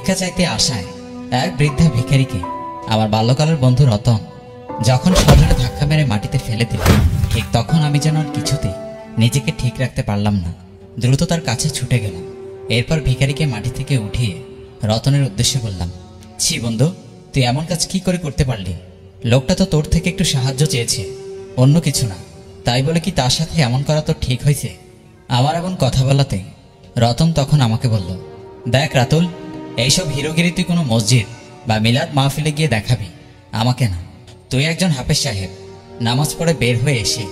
ভিক্ষা চাইতে আসায় এক বৃদ্ধা ভিখারিকে আমার বাল্যকালের বন্ধু রতন যখন সজোরে ধাক্কা মেরে মাটিতে ফেলে দিল, ঠিক তখন আমি যেন আর কিছুতেই নিজেকে ঠিক রাখতে পারলাম না। দ্রুত তার কাছে ছুটে গেলাম। এরপর ভিখারিকে মাটি থেকে উঠিয়ে রতনের উদ্দেশ্যে বললাম, ছি বন্ধু, তুই এমন কাজ কি করে করতে পারলি? লোকটা তো তোর থেকে একটু সাহায্য চেয়েছে, অন্য কিছু না। তাই বলে কি তার সাথে এমন করা তো ঠিক হয়েছে? আমার এমন কথা বলাতে রতন তখন আমাকে বলল, দেখ রাতুল, এইসব হিরোগিরি তুই কোনো মসজিদ বা মিলাদ মাহফিলে গিয়ে দেখাবি, আমাকে না। তুই একজন হাফেজ সাহেব, নামাজ পড়ে বের হয়ে এসে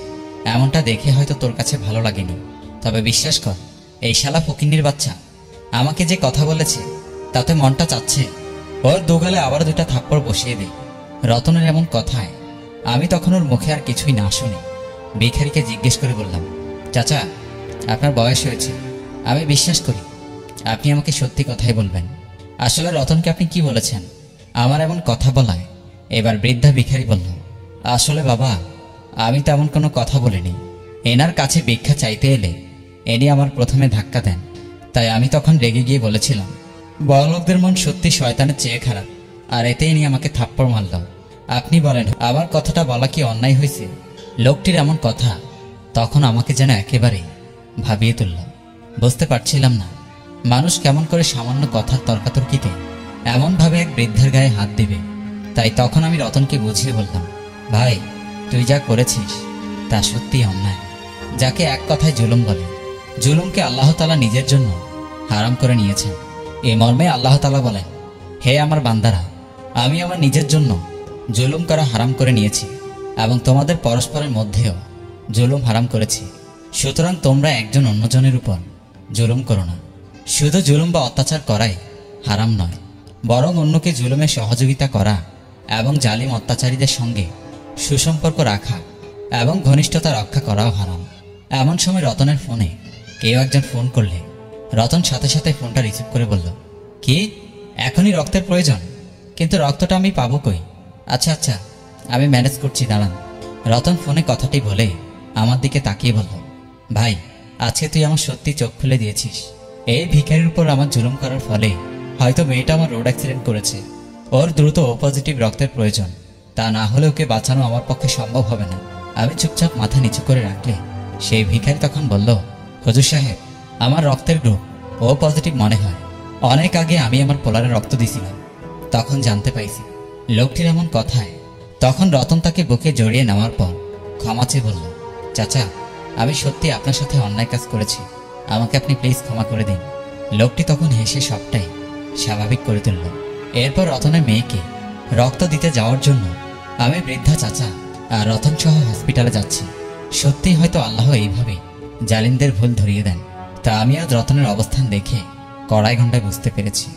এমনটা দেখে হয়তো তোর কাছে ভালো লাগেনি। তবে বিশ্বাস কর, এই শালা ফকিন্নির বাচ্চা আমাকে যে কথা বলেছে তাতে মনটা চাচ্ছে ওর দুগালে আবার দুটা থাপ্পড় বসিয়ে দে। রতনের এমন কথায় আমি তখন ওর মুখে আর কিছুই না শুনে ভিখারিকে জিজ্ঞেস করে বললাম, চাচা, আপনার বয়স হয়েছে, আমি বিশ্বাস করি আপনি আমাকে সত্যি কথাই বলবেন। আসলে রতনকে আপনি কি বলেছেন? আমার এমন কথা বলায় এবার বৃদ্ধা ভিখারি বলল, আসলে বাবা, আমি তেমন কোনো কথা বলিনি। এনার কাছে ভিক্ষা চাইতে এলে এনি আমার প্রথমে ধাক্কা দেন, তাই আমি তখন রেগে গিয়ে বলেছিলাম, বড়লোকদের মন সত্যি শয়তানের চেয়ে খারাপ, আর এতে ইনি আমাকে থাপ্পড় মারল। আপনি বলেন, আমার কথাটা বলা কি অন্যায় হয়েছে? লোকটির এমন কথা তখন আমাকে যেন একেবারেই ভাবিয়ে তুলল। বুঝতে পারছিলাম না মানুষ কেমন করে সামান্য কথার তর্কাতর্কিতে এমনভাবে এক বৃদ্ধার গায়ে হাত দেবে। তাই তখন আমি রতনকে বুঝিয়ে বললাম, ভাই, তুই যা করেছিস তা সত্যিই অন্যায়। যাকে এক কথায় জুলুম বলে, জুলুমকে আল্লাহ তাআলা নিজের জন্য হারাম করে নিয়েছেন। এই মর্মে আল্লাহ তাআলা বলেন, হে আমার বান্দারা, আমি আমার নিজের জন্য জুলুম করা হারাম করে নিয়েছি এবং তোমাদের পরস্পরের মধ্যেও জুলুম হারাম করেছি। সুতরাং তোমরা একজন অন্যজনের উপর জুলুম করো না। শুধু জুলুম বা অত্যাচার করাই হারাম নয়, বরং অন্যকে জুলুমে সহযোগিতা করা এবং জালিম অত্যাচারীদের সঙ্গে সুসম্পর্ক রাখা এবং ঘনিষ্ঠতা রক্ষা করাও হারাম। এমন সময় রতনের ফোনে কেউ একজন ফোন করলে রতন সাথে সাথে ফোনটা রিসিভ করে বলল, কি, এখনই রক্তের প্রয়োজন? কিন্তু রক্তটা আমি পাবো কই? আচ্ছা আচ্ছা, আমি ম্যানেজ করছি, দাঁড়ান। রতন ফোনে কথাটি বলে আমার দিকে তাকিয়ে বলল, ভাই, আজকে তুই আমার সত্যি চোখ খুলে দিয়েছিস। এই ভিখারির উপর আমার জুলুম করার ফলে হয়তো মেয়েটা আমার রোড অ্যাক্সিডেন্ট করেছে, ওর দ্রুত ও পজিটিভ রক্তের প্রয়োজন। তা না হলে ওকে বাঁচানো আমার পক্ষে সম্ভব হবে না। আমি চুপচাপ মাথা নিচু করে রাখলে সেই ভিখারি তখন বলল, হুজুর সাহেব, আমার রক্তের গ্রুপ ও পজিটিভ মনে হয়। অনেক আগে আমি আমার পোলারে রক্ত দিছিলাম, তখন জানতে পাইছি। লোকটির এমন কথায় তখন রতন তাকে বুকে জড়িয়ে নেওয়ার পর ক্ষমা চেয়ে বলল, চাচা, আমি সত্যি আপনার সাথে অন্যায় কাজ করেছি, আমাকে আপনি প্লিজ ক্ষমা করে দিন। লোকটি তখন হেসে সবটাই স্বাভাবিক করে তুলল। এরপর রতনের মেয়েকে রক্ত দিতে যাওয়ার জন্য আমি বৃদ্ধা চাচা আর রতন সহ হসপিটালে যাচ্ছি। সত্যিই হয়তো আল্লাহ এইভাবে জালিমদের ভুল ধরিয়ে দেন। তা আমি আজ রতনের অবস্থান দেখে কড়াই ঘন্টায় বুঝতে পেরেছি।